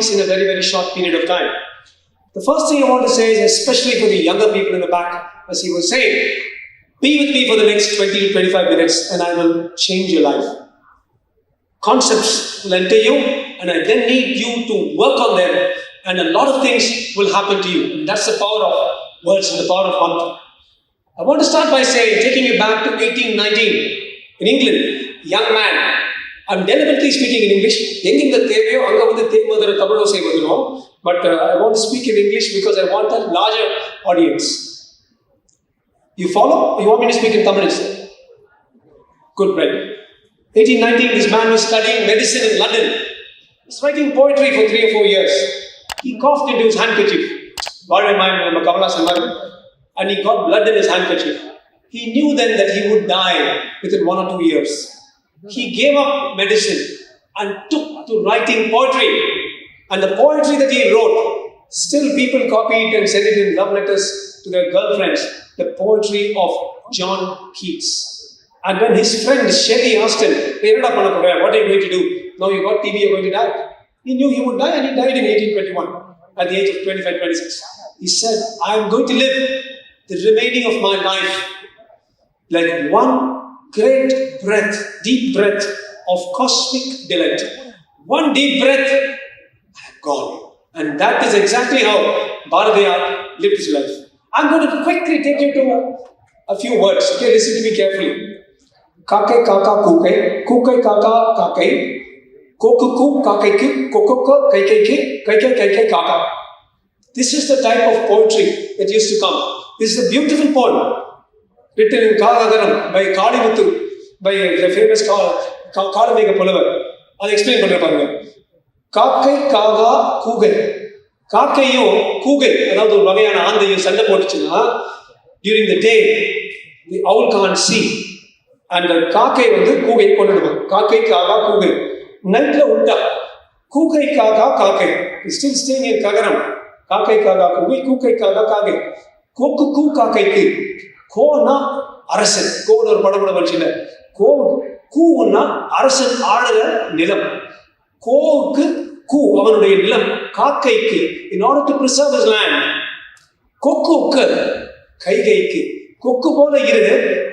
points in a very, very short period of time. The first thing I want to say is, especially for the younger people in the back, as he was saying, be with me for the next 20 to 25 minutes and I will change your life. Concepts will enter you and I then need you to work on them, and a lot of things will happen to you. And that's the power of words and the power of mantra. I want to start by saying, taking you back to 1819 in England, young man. I'm deliberately speaking in English. But I want to speak in English because I want a larger audience. You follow? Or you want me to speak in Tamil instead? Good, right. 1819, this man was studying medicine in London. He was writing poetry for 3 or 4 years. He coughed into his handkerchief. And he got blood in his handkerchief. He knew then that he would die within 1 or 2 years. He gave up medicine and took to writing poetry. And the poetry that he wrote, still people copy it and send it in love letters to their girlfriends. The poetry of John Keats. And when his friend Shelley asked him, what are you going to do? Now you got TB, you're going to die. He knew he would die, and he died in 1821 at the age of 25, 26. He said, I am going to live the remaining of my life like one great breath, deep breath of cosmic delight. One deep breath, I am gone. And that is exactly how Bharadiyar lived his life. I'm going to quickly take you to a few words. Okay, listen to me carefully. Kakai kaka kukai, kukai kaka kakai, kokuku kakaiku, kokuka kaikaiki, kaikai kaka. This is the type of poetry that used to come. This is a beautiful poem written in Kagagaram by Kadimuthu, by the famous Kadamega Pulavar. I'll explain what Kakai kaga kugai. Kakaiyo kugai, அதாவது ஒரு வகையான ஆந்தையும் சண்டை போட்டுச்சுன்னா, during the day the owl can't see, and the காக்கை வந்து கூகை கொண்டுடுவாங்க. காக்கை காகா கூகை. நைட்ல உண்டா கூகை காகா காக்கை. Still staying in Kagaram. காக்கை காகா கூகை, கூகை காகா காக்கை. கோக்கு கூ காக்கைக்கு. கோனா அரசன். கோன்னு ஒரு படபட மனுஷன். கோ கூன்னா அரசன் ஆளுற நிலம். கோவுக்கு கூ அவனுடைய நிலம், காக்கைக்கு in order to preserve his land. கொக்குக்கு கைகைக்கு. கொக்கு போல இரு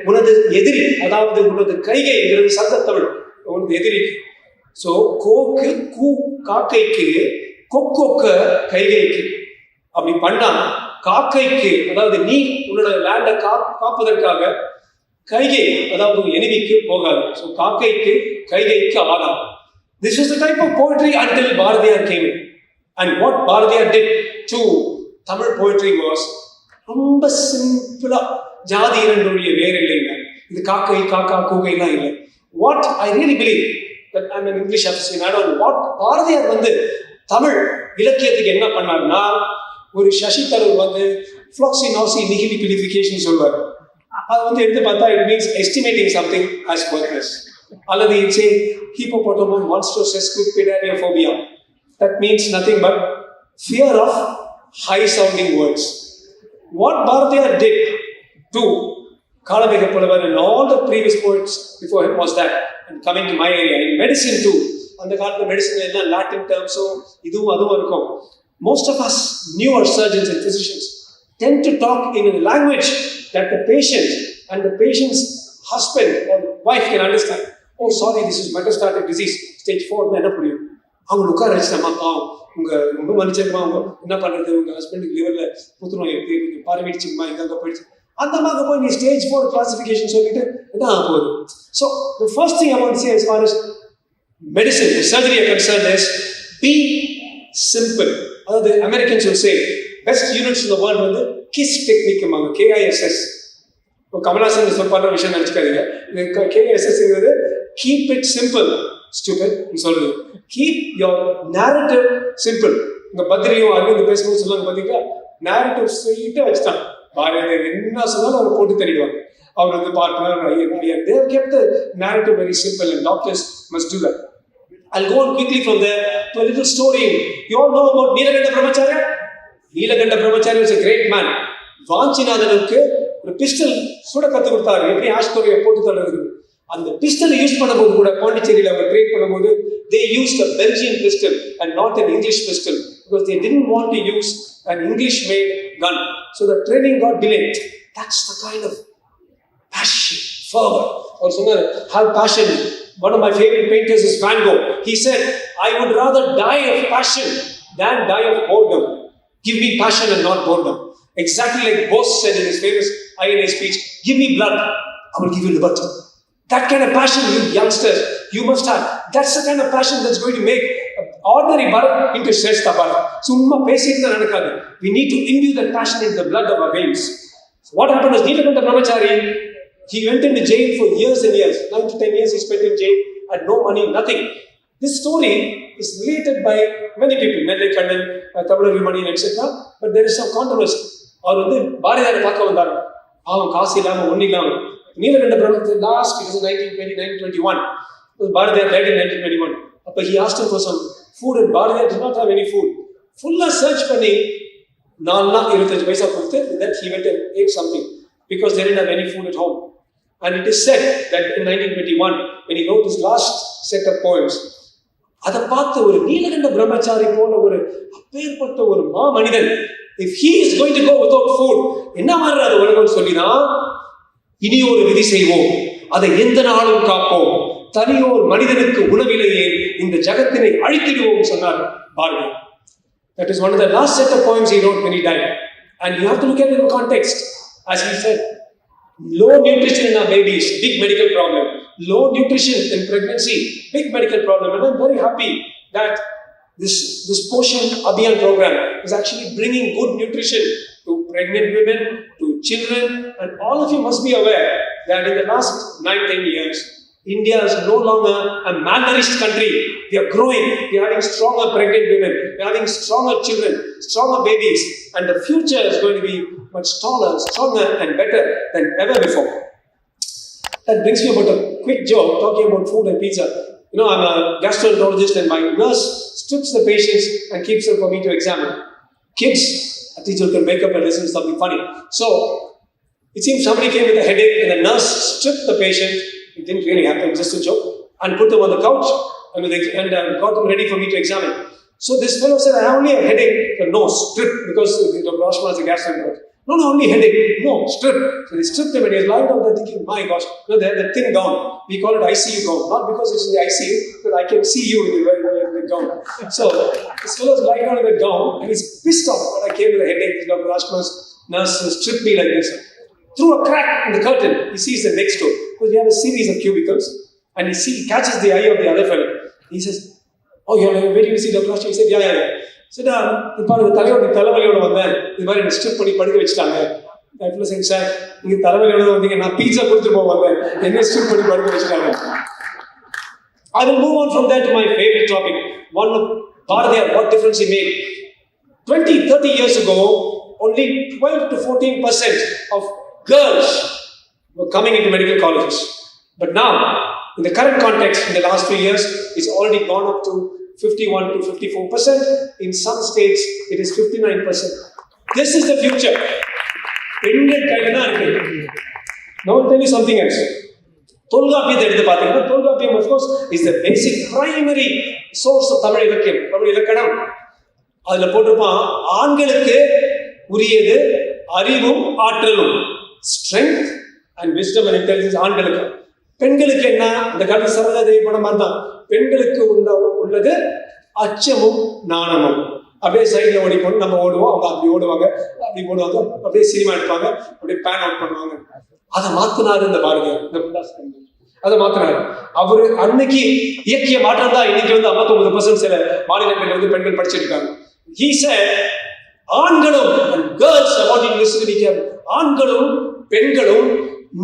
உனது எதிரி, அதாவது உனது கைகைங்கிறது சங்கத்தமிழ், உனது எதிரி. ஸோ கோக்கு கூ காக்கைக்கு, கொக்கொக்கு கைகைக்கு. அப்படி பண்ணா காக்கைக்கு, அதாவது நீ உன்னோட லேண்டை காப்பதற்காக கைகை, அதாவது எனிமிக்கு போகாது. ஸோ காக்கைக்கு கைகைக்கு ஆகாது. This is the type of poetry until Bharadiyar came in. And what Bharadiyar did to Tamil poetry was, ரொம்ப சிம்பிளா ஜாதி இரண்டுடைய வேறு இல்லைங்க. இது காக்கை காக்கா கூகைலாம் இல்லை. What I really believe, that I'm an English aficionado, what Bharadiyar வந்து தமிழ் இலக்கியத்துக்கு என்ன பண்ணாருன்னா, ஒரு சசி தரூர் வந்து ஃப்ளாக்சினாசி நிகிலிபிலிஃபிகேஷன் சொல்வார். அது வந்து எடுத்து பார்த்தா it means estimating something as worthless. அல்லது say hippopotamum monstrous quidadiophobia. That means nothing but fear of high sounding words. What Bharadiyar did to Kalamega Pulavar and all the previous poets before him was that, and coming to my area, in medicine too, அந்த காலத்துல medicine எல்லாம் Latin டேர்ம்ஸோ இதுவும் அதுவும் இருக்கும். Most of us newer surgeons and physicians tend to talk in a language that the patient and the patient's husband or wife can understand. Oh, sorry, this is metastatic disease, stage 4. என்ன புரியும்? அவங்க உட்கார வச்சுட்டாமா, பாவம் உங்க ரொம்ப மன்னிச்சிருக்கமா, அவங்க என்ன பண்றது, உங்க ஹஸ்பண்டுக்கு லிவர்ல புத்துநோய் இருக்கு, பரவிடுச்சுமா, இங்க போயிடுச்சு, அந்த மாதிரி போய் நீ ஸ்டேஜ் 4 கிளாசிஃபிகேஷன் சொல்லிட்டு என்ன போகுது. So the first thing I want to say as far as medicine, surgery are concerned is be simple. அதாவது Americans will say best units in the world வந்து KISS technique, KISS. இப்போ கமலாசன் சொல்ற விஷயம் நினைச்சுக்காதீங்க. KISSங்கிறது keep it simple stupid சொல்றது. Keep your narrative simple. இந்த பத்ரியும் அரவிந்த் பேசும்போது சொல்லுவாங்க பார்த்தீங்களா, narrative ஸ்ட்ரெயிட்டா வச்சுட்டான், என்ன சொன்னாலும் அவர் போட்டு தள்ளிடுவாங்க. அவர் வந்து partner Iyer, they have kept the narrative very simple and doctors must do that. I'll go on quickly from there to a little story. You all know about Neelakanta Brahmacharya? Neelakanta Brahmacharya is a great man. வாஞ்சிநாதனுக்கு ஒரு pistol சுட கற்றுக் கொடுத்தாரு, எப்படி ஆஷ்கோரியை போட்டு தள்ளுறது. அந்த பிஸ்டலை use பண்ணும்போது கூட பாண்டிச்சேரியில் அவங்க ட்ரேட் பண்ணும்போது they used a Belgian pistol and not an English pistol because they didn't want to use an English made gun, so the training got delayed. That's the kind of passion, fervor, or something. Have passion. One of my favorite painters is Van Gogh. He said, I would rather die of passion than die of boredom. Give me passion and not boredom. Exactly like Bose said in his famous INA speech, give me blood, I will give you liberty. That kind of passion, you youngsters, you must have. That's the kind of passion that's going to make ordinary Bharat into Shrestha Bharat. Summa pesitna nadakadu. We need to imbue that passion into the blood of our veins. So what happened was Neelakanta Brahmachari, he went into jail for years and years. 9 to 10 years he spent in jail, had no money, nothing. This story is related by many people, Nellai Kannan, Tamilnadu Mani, etc. But there is some controversy. அவர் வந்து பாரதியாரை பார்க்க வந்தார். அவன் காசு இல்லாமல் ஒன்றும் இல்லாமல் நீலகண்ட பிரம்மத்தை last, it was 1921. Bharadiyar died in 1921. Appa he asked him for some food and Bharadiyar did not have any food. Full search பண்ணி 4.25 paisa கொடுத்து that he went and ate something because they didn't have any food at home. And it is said that in 1921 when he wrote his last set of poems, அதை பார்த்து ஒரு நீலகண்ட பிரம்மச்சாரி போல ஒரு அப்பேற்பட்ட ஒரு மனிதன், if he is going to go without food, என்ன மாதிரி அது உலகம் சொல்லிதான் இனி ஒரு விதி செய்வோம், அதை எந்த நாளும் காப்போம், தனியோர் மனிதனுக்கு உணவிலேயே இந்த ஜகத்தினை அழித்திடுவோம் சொன்னார் Bharathi. That is one of the last set of poems he wrote when he died. And you have to look at it in context. As he said, low nutrition in our babies, big medical problem. Low nutrition in pregnancy, big medical problem. And I'm very happy that this Poshan Abhiyan program is actually bringing good nutrition to pregnant women, to children, and all of you must be aware that in the last 9-10 years, India is no longer a malnourished country. We are growing, we are having stronger pregnant women, we are having stronger children, stronger babies, and the future is going to be much taller, stronger, and better than ever before. That brings me about a quick joke talking about food and pizza. You know, I'm a gastroenterologist and my nurse strips the patients and keeps them for me to examine. Kids, a teacher can wake up and listen to something funny. So, it seems somebody came with a headache and the nurse stripped the patient. It didn't really happen, just a joke. And put them on the couch and got them ready for me to examine. So this fellow said, I only have a headache. So, no, strip, because Dr. Ashma is a gastroenterologist. No, only headache. No, strip. So they stripped him and he was lying down there thinking, my gosh, they have that thin gown. We call it ICU gown. Not because it's in the ICU, but I can see you in the gown. So this fellow is lying down in that gown and he's pissed off when I came with a headache. Dr. Ashma's nurse stripped me like this. Through a crack in the curtain, he sees the next door. Because we have a series of cubicles and he catches the eye of the other fellow. He says, oh, you're waiting to see Dr. Ashma? He said, yeah. So இப்போ அந்த தலைவலியோட வந்தேன், இது மாதிரி என்ன strip பண்ணி படுக்க வச்சுட்டாங்க. Doctor saying, sir நீங்க தலைவலியோட வந்தீங்க, நான் பீட்சா கொடுத்துட்டு போக வந்தேன், என்ன ஸ்ட்ரிப் பண்ணி படுக்க வச்சுட்டாங்க. I will move on from there to my favorite topic. One of Bharadiyar, what difference he made. 20-30 years ago, only 12 to 14% of girls were coming into medical colleges. But now, in the current context, in the last 3 years, it's already gone up to 51 to 54%. In some states, it is 59%. This is the future. Now I'll tell you something else. Tolgapiyam எடுத்து பாத்தீங்கன்னா, Tolgapiyam of course is the basic primary source of Tamil இலக்கியம், தமிழ் இலக்கணம். அதுல போட்டிருப்பான், ஆண்களுக்கு உரியது அறிவும் ஆற்றலும், strength and wisdom and intelligence ஆண்களுக்கு. பெண்களுக்கு என்ன, இந்த காலத்து சரதா தேவி படம் மாதிரி தான், பெண்களுக்கு உள்ளது அச்சமும் நாணமும். அப்படியே சைடில் ஓடி போட்டு நம்ம ஓடுவோம், அவங்க அப்படி ஓடுவாங்க, அப்படியே சினிமா எடுப்பாங்க, அப்படியே பேன் அவுட் பண்ணுவாங்க. அதை மாத்தினாரு இந்த பாரதியார், அதை மாத்தினாரு. அவரு அன்னைக்கு இயக்கிய மாற்றம் தான் இன்னைக்கு 59% சில மாநிலங்கள் பெண்கள் படிச்சிருக்காங்க. He said, ஆண்களும் and girls, I want you to listen to me carefully, ஆண்களும் பெண்களும்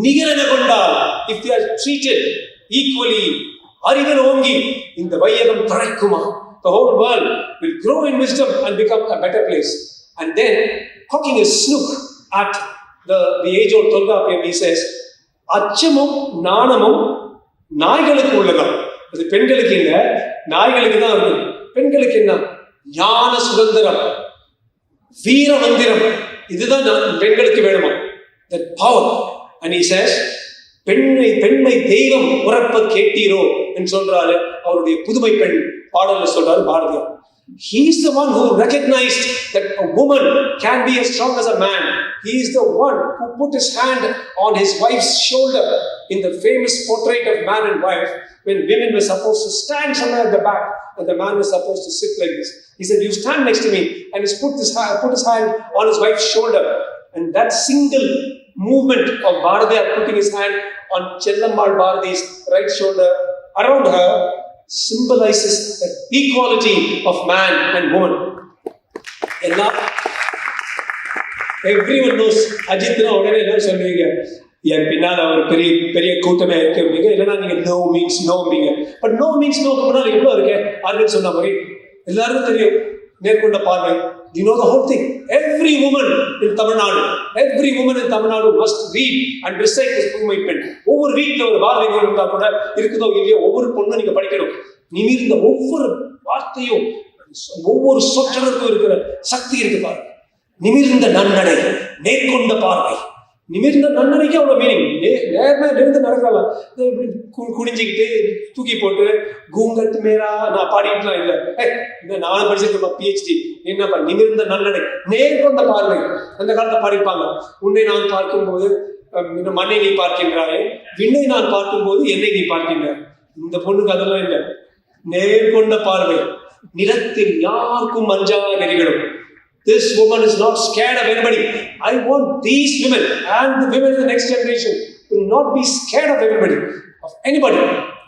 நிகரென கொண்டால், if they are treated equally, அறிவன் ஓங்கி இந்த வையகம் தழைக்குமா, the whole world will grow in wisdom and become a better place. And then, cocking a snook at the age-old Tolgapiyam, he says, அச்சமும் நாணமும் நாய்களுக்கு உள்ளதா, அது பெண்களுக்கு இல்லை, நாய்களுக்கு தான் இருக்கு. பெண்களுக்கு என்ன, ஞான சுதந்திரம், வீர மந்திரம், இதுதான் பெண்களுக்கு வேணுமா, that power. And he says, பெண்மை தெய்வம் உறப்ப கேட்டீரோ என்று சொல்றாரு அவருடைய புதுமை பெண் பாடல்ல சொல்றாரு Bharathiyar. He is the one who recognized that a woman can be as strong as a man. He is the one who put his hand on his wife's shoulder in the famous portrait of man and wife, when women were supposed to stand somewhere at the back and the man was supposed to sit like this. He said, you stand next to me, and he put his hand on his wife's shoulder. And that single movement of Bharadiyar putting his hand on Chellammal Bharati's right shoulder around her symbolizes the equality of man and woman. Everyone knows Ajithna உடனே என்ன சொல்லுவீங்க, என் பின்னால் அவர் பெரிய பெரிய கூட்டமே இருக்கீங்க, இல்லைன்னா நீங்க நோ மீன்ஸ் நோம்பீங்க. பட் நோ மீன்ஸ் நோக்கு முன்னால் எவ்வளோ இருக்கு அப்படின்னு சொன்ன மாதிரி எல்லாருக்கும் தெரியும். நேர்கொண்ட பார்வை, you know the whole thing. Every woman in Tamil Nadu must read and recite this புதுமை பெண். ஒவ்வொரு வீட்டில் ஒரு பாரதி இருந்தா கூட இருக்குதோ இல்லையோ, ஒவ்வொரு பொண்ணும் நீங்க படிக்கணும். நிமிர்ந்த ஒவ்வொரு வார்த்தையும் ஒவ்வொரு சொற்றொடருக்கும் இருக்கிற சக்தி இருக்கு பாருங்க. நிமிர்ந்த நன்னடை, நேர்கொண்ட பார்வை. நிமிர்ந்த நன்னடைக்கு அவ்வளோ மீனிங். நேர்மையா நிமிர்ந்து நடக்கலாம், இப்படி குடிஞ்சிக்கிட்டு தூக்கி போட்டு கூங்கட் மேரா நான் பாடிட்டுலாம் இல்லை. நானும் படிச்சிருக்கேன் PhD. என்னப்பா நிமிர்ந்த நன்னடை, நேர்கொண்ட பார்வை. அந்த காலத்தை பாடிப்பாங்க. உன்னை நான் பார்க்கும்போது மண்ணை நீ பார்க்கின்றாயே, விண்ணை நான் பார்க்கும்போது என்னை நீ பார்க்கின்றாய். இந்த பொண்ணுக்கு அதெல்லாம் இல்லை. நேர்கொண்ட பார்வை, நிலத்தில் யாருக்கும் அஞ்சா நெறிகளும். This woman is not scared of anybody. I want these women and the women in the next generation to not be scared of everybody, of anybody.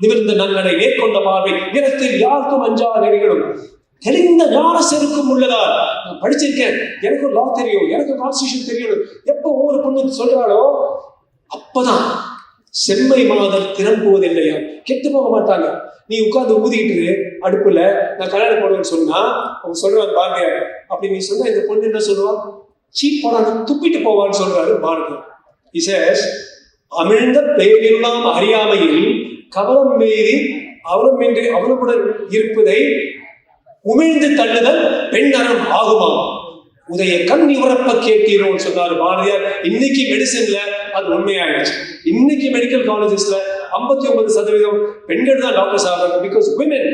நிமிர்ந்த நன்னடை, நேர்கொண்ட பார்வை, நிலத்தில் யாருக்கும் அஞ்சா நெறிகளும். தெளிந்த ஞான செருக்கும் உள்ளதால். நான் படிச்சிருக்கேன், எனக்கு லா தெரியும், எனக்கு கான்ஸ்டிடியூஷன் தெரியும். எப்போ ஒவ்வொரு பொண்ணு சொல்றாளோ அப்பதான் செம்மை மாதர் திறம்புவதில்லையா, கெட்டு போக மாட்டாங்க. நீ உட்கார்ந்து ஊதிக்கிட்டு அடுப்புல நான் கல்யாணம் போடுவேன்னு சொன்னா அவங்க சொல்றாங்க பாரதியார். அப்படி நீ சொன்னா இந்த பொண்ணு என்ன சொல்லுவான், சீப் போடான்னு துப்பிட்டு போவான்னு சொல்றாரு பாரதியார். He says, அமிழ்ந்த பேரில்லாம் அறியாமையில் கவலம் மீறி அவலமின்றி அவலமுடன் இருப்பதை உமிழ்ந்து தள்ளுதல் பெண்ணறம் ஆகுமா, உதய கண்ணி உறப்ப கேட்டீரோன்னு சொன்னாரு பாரதியார். இன்னைக்கு மெடிசன்ல அது உண்மையாயிடுச்சு. இன்னைக்கு மெடிக்கல் காலேஜஸ்ல 59% பெண்கள் தான் டாக்டர்ஸ் ஆகிறாங்க. Because women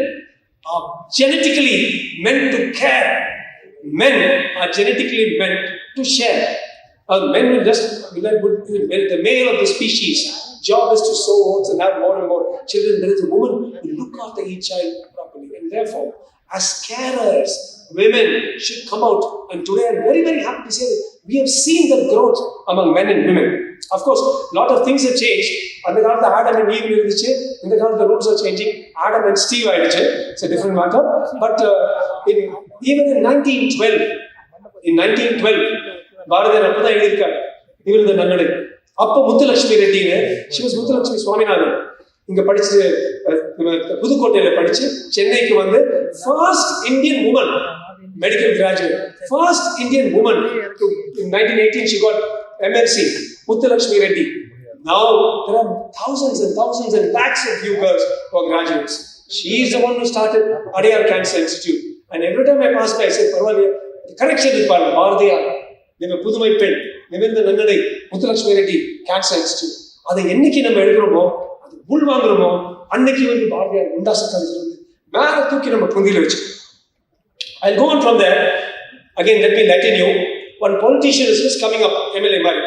are genetically meant to care. Men are genetically meant to share. Men will just, the male of the species job is to sow oats and have more and more children. There is a woman who look after each child properly, and therefore as carers, women should come out. And today I'm very, very happy to say that we have seen the growth among men and women. Of course, a lot of things have changed. And the Adam and Eve irundhuchu, in the rules are changing. Adam and Steve aiduchu. It's a different matter. But even in 1912, Bharathiyar அப்பதான் எழுதியிருக்காரு நிமிர்ந்த நன்னடை. அப்போ Muthulakshmi ரெட்டின்னு, she was Muthulakshmi Swaminathan, இங்க படிச்சு புதுக்கோட்டையில படிச்சு சென்னைக்கு வந்து first Indian woman medical graduate, first Indian woman to, in 1918 she got MLC, Muthulakshmi Reddy. Now there are thousands and thousands and lakhs of you girls who are graduates. She is the one who started Adiyar Cancer Institute. And every time I pass by I say, பரவாயில்லையா, correction இருப்பாங்க, பாரதியார் புதுமை பெண், நிமிர்ந்த நன்னடை, Muthulakshmi Reddy cancer institute. அதை என்னைக்கு நம்ம எடுக்கிறோமோ, அது உள் வாங்குறோமோ, அன்னைக்கு வந்து பாரதியார் உண்டாசத்தில் வந்து மேல தூக்கி நம்ம புந்தியில வச்சு. I'll go on from there. Again, let me enlighten you. One politician is just coming up, MLA மாதிரி.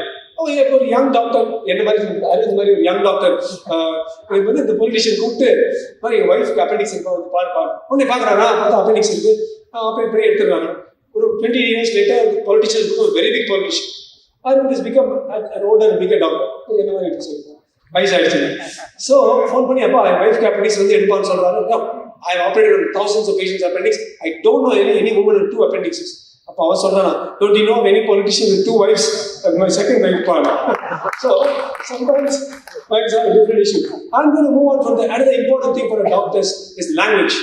இப்போ ஒரு யங் டாக்டர், என்ன மாதிரி அரவிந்த் மாதிரி ஒரு யங் டாக்டர் வந்து இந்த பொலிட்டிஷியன் கூப்பிட்டு மாதிரி எங்கள் ஒய்ஃப்க்கு அப்பெண்டிக்ஸ் இருக்கா வந்து பாருப்பார். உடனே பார்க்குறாங்க, பார்த்தா அப்பெண்டிக்ஸ் இருக்கு, அப்படி எடுத்துருவாங்க. ஒரு 20 years later, the politician became a very big politician. Arvind has become an older and bigger doctor. என்ன மாதிரி எடுத்து சொல்லுங்க, வயசாயிடுச்சு. ஸோ ஃபோன் பண்ணி, அப்பா என் ஒய்ஃப்க்கு அப்பெண்டிக்ஸ் வந்து எடுப்பான்னு சொல்கிறாரு. I have operated on thousands of patients' appendix. I don't know any woman with 2 appendixes. அப்போ அவன் சொல்றானா, don't you know of any politician with 2 wives? My second wife Paul. So sometimes wives are a different issue. I'm going to move on from there. Another important thing for a doctor is language.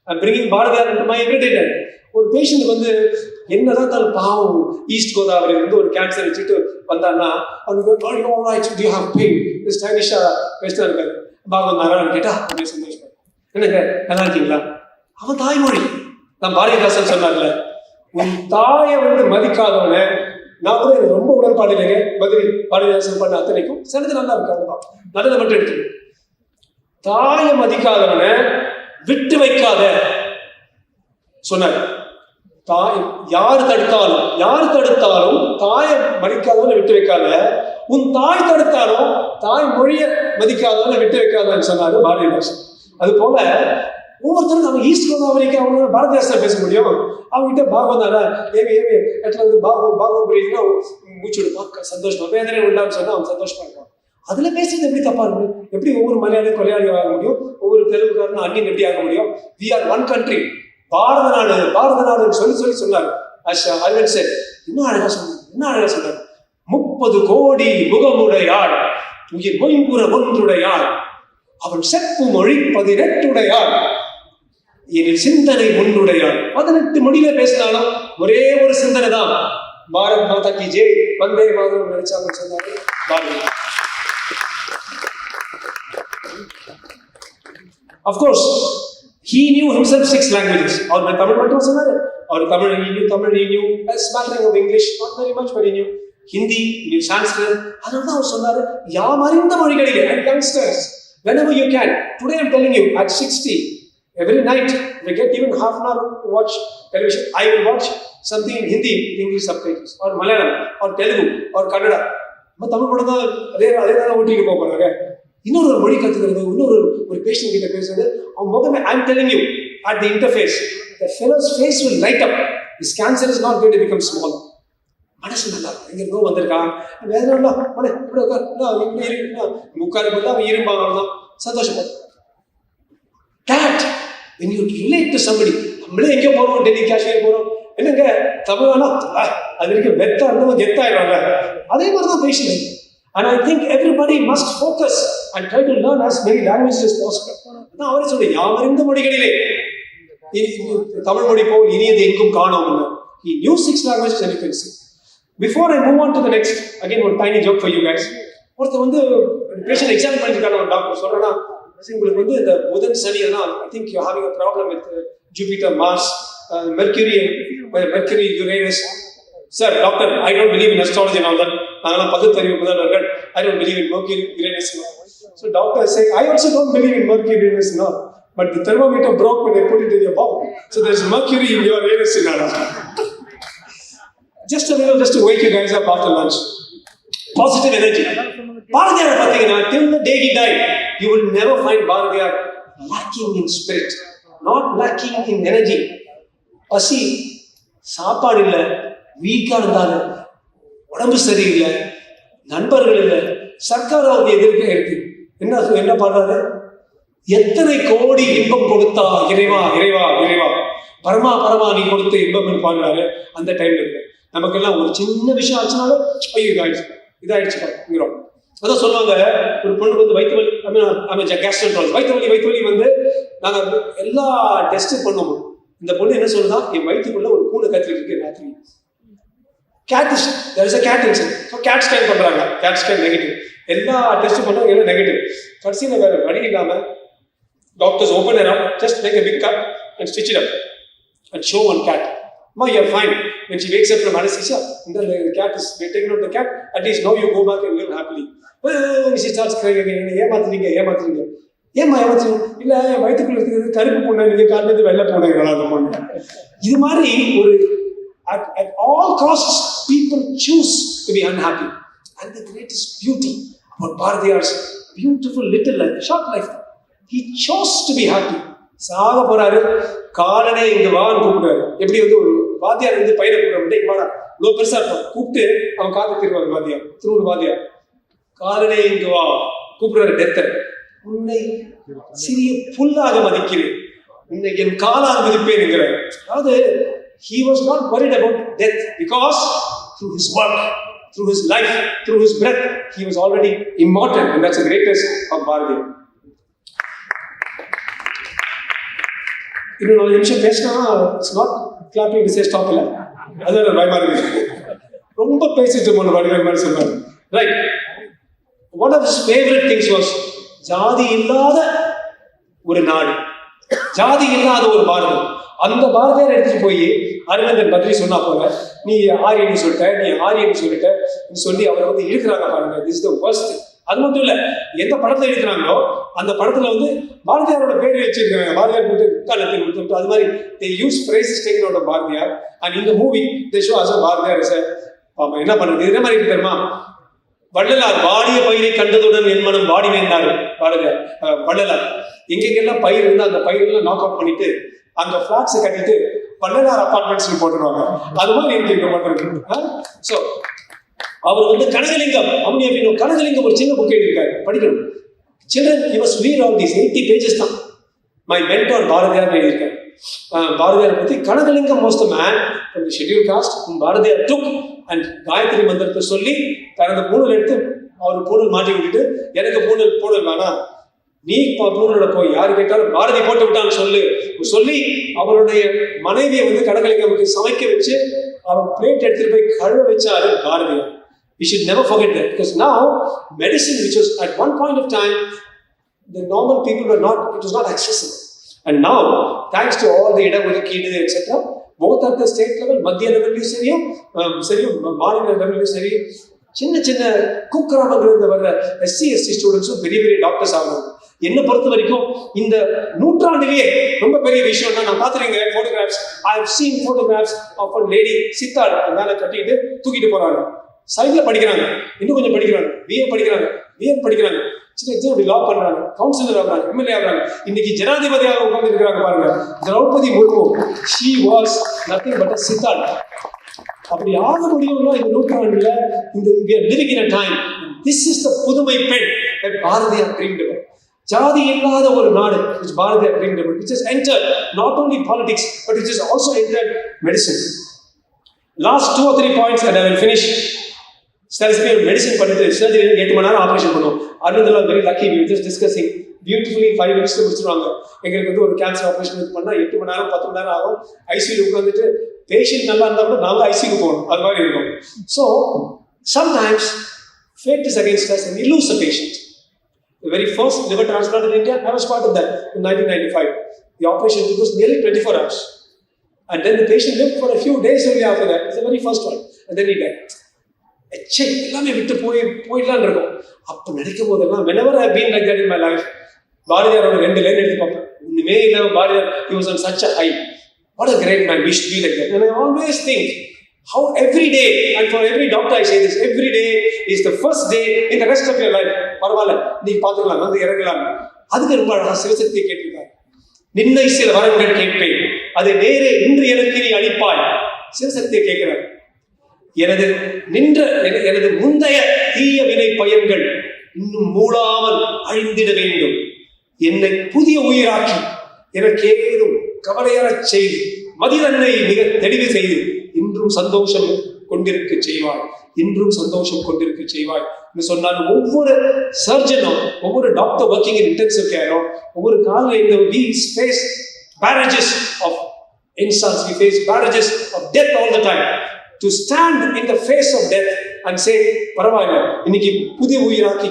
I'm bringing Bharadiyar into my everyday life. ஒரு patient வந்து என்னதான் தான் பாவம் east Godavari வந்து ஒரு cancer வச்சுட்டு வந்தான்னா அவனுக்கு யூ ஹேவ் பெயின் ஸ்டைலிஷா பேசினா இருக்காரு. பாகம் நாராயணன் கேட்டா அப்படியே சந்தோஷம், என்னங்க நல்லா இருக்கீங்களா? அவன் தாய்மொழி. நான் பாரதிதாசன் சொன்னார்ல, உன் தாயை வந்து மதிக்காதவன நான் கூட எனக்கு ரொம்ப உடன்பாடு இல்லைங்க பதில் பாரதிதாசன் பண்ண அத்தனைக்கும். சிலது நல்லா இருக்கு, அதுதான் நல்லதை மட்டும் எடுத்து. தாயை மதிக்காதவனை விட்டு வைக்காத சொன்னார். தாய் யாரு தடுத்தாலும் தாயை மதிக்காதவனை விட்டு வைக்காத, உன் தாய் தடுத்தாலும் தாய் மொழியை மதிக்காதவனை விட்டு வைக்காதன்னு சொன்னாரு பாரதிதாசன். அது போல ஒவ்வொருத்தரும் நம்ம ஈஸ்ட் கோதாவரிக்கு அவங்க பாரதிதாசன் பேச முடியும். அவங்ககிட்ட பாகம் தானே எட்ல வந்து பாகம் புரியுதுன்னா மூச்சு விடுப்பான் சந்தோஷமா, வேதனை உண்டான்னு சொன்னா அவன் சந்தோஷமா இருப்பான். அதுல பேசுறது எப்படி தப்பா இருக்கும்? எப்படி ஒவ்வொரு மலையாளியும் கொலையாளி ஆக முடியும், ஒவ்வொரு தெலுங்குக்காரனும் அந்நியன் எப்படி ஆக முடியும்? வி ஆர் ஒன் கண்ட்ரி, பாரத நாடுன்னு சொல்லி சொன்னார் அரவிந்த் சார். என்ன அழகா சொன்னார். 30 கோடி முகமுடையாள், உயிர் மொய்புற ஒன்றுடையாள், அவன் செப்பு மொழி 18 எனில் சிந்தனை ஒன்றுடையாள். 18 மொழியில பேசினாலும் ஒரே ஒரு சிந்தனை தான், பாரத் மாதா கி ஜெய், வந்தே மாதரம் நினைச்சாங்கன்னு சொன்னாரு Bharathi. Of course, he knew himself 6 languages. அவர் தமிழ் மட்டும் சொன்னாரு. அவர் Tamil he knew a smattering of English, not very much, but he knew Hindi, he knew Sanskrit. அதனால அவர் சொன்னாரு, யாம் அறிந்த மொழிகளிலே. And youngsters, whenever you can, today I'm telling you, at 60, every night, if I get even half an hour to watch television, I will watch something in Hindi with English subtitles, or Malayalam, or Telugu, or Kannada. நம்ம தமிழ் படம் தான் அதே தான் ஓட்டிட்டு போகிறாங்க. இன்னொரு மொழி கற்றுக்கிறது, இன்னொரு பேஷண்ட் கிட்ட பேசுறது, அவன் முகமே, I am telling you, at the interface the fellow's face will light up. His cancer is not going to become small. மனசு நல்லா இருக்கும். எங்க நோய் வந்திருக்கான், வேதனை இல்லை, இப்படி உட்காரு போது அவன் இரும்பாங்க, சந்தோஷப்படும். That when you relate to somebody, நம்மளே எங்கே போறோம், டெல்லி காஷ்மீர் போறோம், என்னங்க தமிழ்னா அது வரைக்கும் வெத்தா இருந்தவங்க கெத்தாயிடுவாங்க. அதே மாதிரி தான் patient. And I think everybody must focus and try to learn as many languages as possible. நான் அவரே சொல்றேன், யாமறிந்த மொழிகளிலே தமிழ் மொழி போல் இனியது எங்கும் காணோம். He knew 6 languages and you can see. Before I move on to the next, again one tiny joke for you guys. ஒருத்தர் வந்து பேஷண்ட் எக்ஸாமின் பண்ணிருக்காங்க, ஒரு டாக்டர் சொல்றேன்னா, உங்களுக்கு வந்து இந்த புதன் சனி எல்லாம், I think you're having a problem with Jupiter, Mars, Mercury, Uranus. Sir, doctor, I don't believe in astrology and all that. I don't believe in Mercury, Uranus. So doctor is saying, I also don't believe in Mercury, Uranus and all. But the thermometer broke when I put it in your mouth. So there's mercury in your Uranus in our just a little, just to wake you guys up after lunch. Positive energy. Bharadiyar pathina, till the day he died, you will never find Bharadiyar lacking in spirit, not lacking in energy. பசி, சாப்பாடு இல்லை, வீக்கா இருந்தாலும், உடம்பு சரியில்லை, நண்பர்கள் இல்லை, சர்க்கார் அவங்க எதிர்க்க இருக்கு. என்ன பாடுறாரு? எத்தனை கோடி இன்பம் கொடுத்தா இறைவா இறைவா இறைவா, பரமா பரமா நீ கொடுத்த இன்பம் பாடுறாரு. அந்த டைம்ல இருக்கு நமக்கெல்லாம் ஒரு சின்ன விஷயம் ஆச்சுனாலும் ஐயோ இதாயிடுச்சுங்கிறோம். அதான் சொல்லுவாங்க, ஒரு பொண்ணு வந்து வயிற்று வலி வந்து நாங்கள் எல்லா டெஸ்டும் பண்ணுவோம். இந்த பொண்ணு என்ன சொல்லுதா, என் வயிற்றுக்குள்ள ஒரு பூனை கத்திரிட்டு இருக்கு ராத்திரி. there is a cat inside. So cat scan பண்றாங்க, cat scan நெகட்டிவ், எல்லா டெஸ்டும் பண்ணாங்க, எல்லாம் நெகட்டிவ். கடைசியில் வேற வழி இல்லாம doctors open it up, just make a big cut and stitch it up and show one cat. Ma, you're fine. When she wakes up from anesthesia, and then the cat is taken out the cat, at least now you go back and live happily. She starts crying again. ஏமாத்துறீங்க ஏமா ஏமாத்துறீங்க இல்லை, வயிற்றுக்குள்ள இருக்கிறது கருப்பு பொண்ணு, நீங்கள் காட்டினது வெள்ளை பொண்ணு. அந்த பொண்ணு இது மாதிரி ஒரு at all costs people choose to be unhappy. And the greatest beauty about Bharadiyar's beautiful little life, short life, he chose to be happy. சாக போறாரு, காலனே இங்க வான்னு கூப்பிடுறாரு. எப்படி வந்து ஒரு வாத்தியார் வந்து பையனை கூப்பிடுறாரு, இங்க வாடா, இவ்வளோ பெருசா இருப்பான், கூப்பிட்டு அவன் காத்து திருவாரு வாத்தியார், திருவூர் வாத்தியார். காலனே இங்க வா கூப்பிடுறாரு டெத்தர், உன்னை சிறிய புல்லாக மதிக்கிறேன், உன்னை என் காலாக மதிப்பேன்ங்கிறார். அதாவது he was not worried about death because through his work, through his life, through his breath, he was already immortal, and that's the greatest of Bharadiyar. இன்னும் 4 நிமிஷம் பேசினா it's not clapping to say stop இல்லை, அதான் பயமா இருக்கு, ரொம்ப பேசிட்டு போன மாதிரி சொன்னாங்க. Right, one of his favourite things was ஜாதி இல்லாத ஒரு நாடு, ஜாதி இல்லாத ஒரு பாரதம். அந்த பாரதியார் எடுத்துட்டு போய் அரவிந்தன் பத்ரி சொன்னா போல, நீ ஆரியன்னு சொல்லிட்ட, நீ ஆரியன்னு சொல்லிட்ட சொல்லி அவரை வந்து இழுக்கிறாங்க பாருங்க. This the worst. அது மட்டும் இல்ல, எந்த படத்தை எடுக்கிறாங்களோ அந்த படத்துல வந்து பாரதியாரோட பேர் வச்சிருக்காங்க. பாரதியார் போட்டு காலத்தில் கொடுத்து அது மாதிரி they use phrases taken out of Bharathiyar. and in the movie they show as a Bharathiyar is a என்ன பண்ணுறது இதே மாதிரி தெரியுமா? வள்ளலார் வாடிய பயிரை கண்டதுடன் என் மனம் வாடி வேண்டாரு. பாரதியார் வள்ளலார் எங்கெங்கெல்லாம் பயிர் இருந்தால் அந்த பயிரெல்லாம் நாக் அவுட் பண்ணிட்டு அங்க ஃபிளாட்ஸை கட்டிட்டு வள்ளலார் அபார்ட்மெண்ட்ஸ் போட்டுருவாங்க. அது மாதிரி இங்க பண்றது. ஸோ அவர் வந்து கனகலிங்கம் கனகலிங்கம் ஒரு சின்ன புக் எழுதியிருக்காரு, படிக்கணும். Children you must read all these 80 pages தான். மை மென்டார் பாரதியார் எழுதியிருக்காரு. பாரதியார் பத்தி Kanagalingam was the man from the scheduled caste Bharathiyar took and Gayatri மந்திரத்தை சொல்லி தனது பூணல் எடுத்து அவர் பூணல் மாட்டி விட்டுட்டு, எனக்கு பூணல் வேணாம், நீ பூணலோட போய் யாரு கேட்டாலும் பாரதி போட்டு விட்டான்னு சொல்லி அவருடைய மனைவியை வந்து கனகலிங்கமுக்கு சமைக்க வச்சு அவன் பிளேட் எடுத்துட்டு போய் கழுவ வச்சாரு Bharathiyar. We should never forget that, because now medicine, which was at one point of time the normal people were not, it was not accessible, and now thanks to all the இடஒதுக்கீடு etc, both at the state level, மத்திய லெவல்லையும் சரியும் மாநில லெவல்லையும் சரி, சின்ன குக்கிராமங்கள்ல வர்ற SC/ST ஸ்டூடெண்ட்ஸும் பெரிய டாக்டர்ஸ் ஆகணும். என்ன பொறுத்த வரைக்கும் இந்த நூற்றாண்டிலேயே ரொம்ப பெரிய விஷயம் தான். நான் பார்த்துருக்கேன் photographs, I have seen photographs of a lady sitar மேல கட்டிட்டு தூக்கிட்டு போறாங்க, சைட்ல படிக்கிறாங்க, இன்னும் கொஞ்சம் படிக்கிறாங்க, BA படிக்கிறாங்க, சின்ன எக்ஸாம் லா பண்றாங்க, கவுன்சிலர் ஆகுறாங்க, MLA ஆகுறாங்க, இன்னைக்கு ஜனாதிபதியாக உட்கார்ந்து இருக்கிறாங்க பாருங்க. Draupadi Murmu, she was nothing but a sitar. அப்படி ஆக முடியும்னா இந்த நூற்றாண்டுல இந்த we are living in a time, this is the புதுமை பெண் that பாரதியார் dreamed about. ஜாதி இல்லாத ஒரு நாடு which Bharathiyar dreamed about, which has entered not only politics but which has also entered medicine. Last 2 or 3 points and I will finish. Medicine பண்ணிட்டு surgery 8 மணி நேரம் operation பண்ணுவோம். Aravindan very lucky, we were just discussing beautifully 5 minutes முடிச்சிருவாங்க. எங்களுக்கு வந்து ஒரு cancer operation பண்ணா 8 மணி நேரம் 10 மணி நேரம் ஆகும். ஐசியூ உட்காந்துட்டு பேஷண்ட் நல்லா இருந்தா கூட நாங்க ஐசியூக்கு போகணும், அது மாதிரி இருக்கும். So sometimes fate is against us and we lose the patient. The very first liver transplant in India, I was part of that in 1995. The operation took us nearly 24 hours. And then the patient lived for a few days only after that. It's the very first one. And then he died. எல்லாமே விட்டு போயிடலாம் இருக்கும். அப்போ நினைக்கும் போதெல்லாம் whenever I have been like that in my life, பாரதியாரோட 2 line எடுத்து பார்ப்பேன். ஒண்ணுமே இல்லாம Bharathiyar, he was on such a high. What a great man, we should be like that. And I always think how every day, and for every doctor I say this, every day is the first day in the rest of your life. பரவாயில்ல, நீ பார்த்துக்கலாம், வந்து இறங்கலாம். அதுக்கு ரொம்ப அழகா சிவசக்தியை கேட்டிருக்காரு. நின்னை சில வரங்கள் கேட்பேன், அதை நேரே இன்று எனக்கு நீ அளிப்பாய். சிவசக்தியை கேட்கிறார். எனது முந்தைய தீய வினை பயன்கள் இன்னும் மூடாமல் அழிந்திட வேண்டும். என்னை புதிய உயிராக்கி எனக்கு ஏதும் கவலையறச் செய்து மதிதன்னை மிக தெளிவு செய்து இன்றும் சந்தோஷம் கொண்டிருக்க செய்வாய், இன்றும் சந்தோஷம் கொண்டிருக்க செய்வாய் என்று சொன்னால், ஒவ்வொரு சர்ஜனும், ஒவ்வொரு டாக்டர் ஒர்க்கிங் இன் இன்டென்சிவ் கேரோ, ஒவ்வொரு காலையில் இந்த we face barrages of insults, we face barrages of death all the time. To stand in the face of death and say, பரவாயில்ல, இன்னைக்கு புதிய உயிராக்கி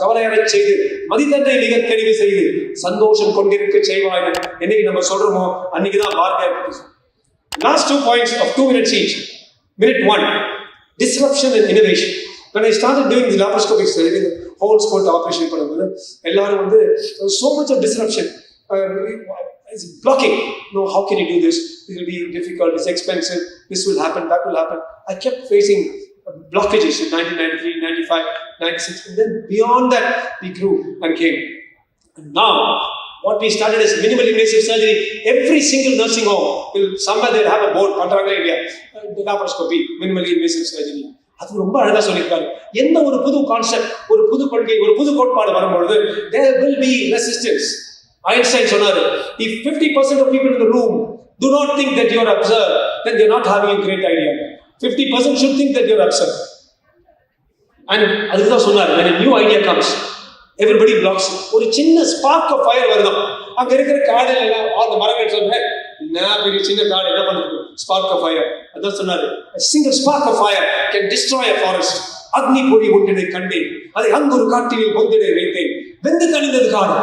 கவலையறச் செய்து மதிதன்னை மிக தெளிவு செய்து சந்தோஷம் கொண்டிருக்க செய்வாய் என்னைக்கு நம்ம சொல்றோமோ அன்னைக்குதான் Bharathiyar. Last 2 points of 2 minutes each. Minute 1, disruption and innovation. When I started doing the laparoscopic surgery, the whole sport operation பண்ணும்போது எல்லாரும் வந்து so much of disruption. It's blocking. No, how can you do this? It will be difficult, it's expensive, this will happen, that will happen. I kept facing blockages in 1993, 95, 96, and then beyond that we grew and came. And now what we started is minimal invasive surgery. Every single nursing home will somewhere they'll have a board, Pandraga India, laparoscopy, minimally invasive surgery. அது ரொம்ப அழகா சொல்லியிருக்காரு. எந்த ஒரு புது concept, ஒரு புது கொள்கை, ஒரு புது கோட்பாடு வரும்பொழுது there will be resistance. Einstein சொன்னாரு, if 50% of people in the room do not think that you are absurd, then they are not having a great idea. 50% should think that you are absurd. And அதுதான் சொன்னாரு, when a new idea comes, everybody blocks. ஒரு சின்ன spark of fire வருதாம். அங்க இருக்கிற காடுல எல்லாம் அந்த மரங்கள் சொல்றேன், என்ன பெரிய சின்ன காடு என்ன பண்ணுது, spark of fire. அதான் சொன்னாரு, a single spark of fire can destroy a forest. அக்னி பொறி ஒன்றினை கண்டேன், அதை அங்கு ஒரு காட்டில் பொந்தினை வைத்தேன், வெந்து தணிந்தது காடு.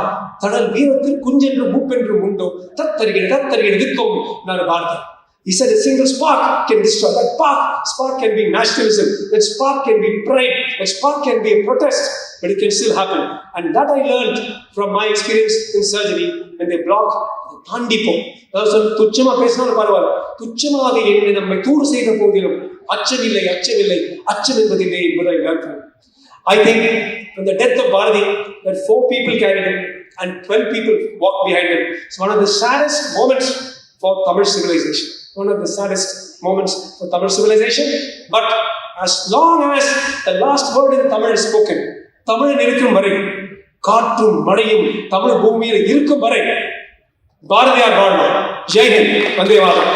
தடல் வீரத்தில் குஞ்சென்று மூப்பென்று உண்டோ தத்தருகிட திக்கும் நான் Bharathi. He said a single spark can destroy. That spark can be nationalism. That spark can be pride. That spark can be a protest. But it can still happen. And that I learned from my experience in surgery. When they block, தாண்டிப்போம். அதாவது துச்சமா பேசினாலும் பரவாயில்ல, துச்சமாக என்னை நம்மை தூறு செய்த போதிலும் அச்சமில்லை அச்சம் என்பதில்லை என்பதை learned. I think from the death of Bharati, that 4 people carried him and 12 people walked behind him. It's one of the saddest moments for Tamil civilization. One of the saddest moments for Tamil civilization. But as long as the last word in Tamil is spoken, Tamil இருக்கும் வரை, காற்றும் மழையும் தமிழ் பூமியில் இருக்கும் வரை பாரதியார் வாழ்வார். ஜெய் ஹிந்த். வந்தே மாதரம்.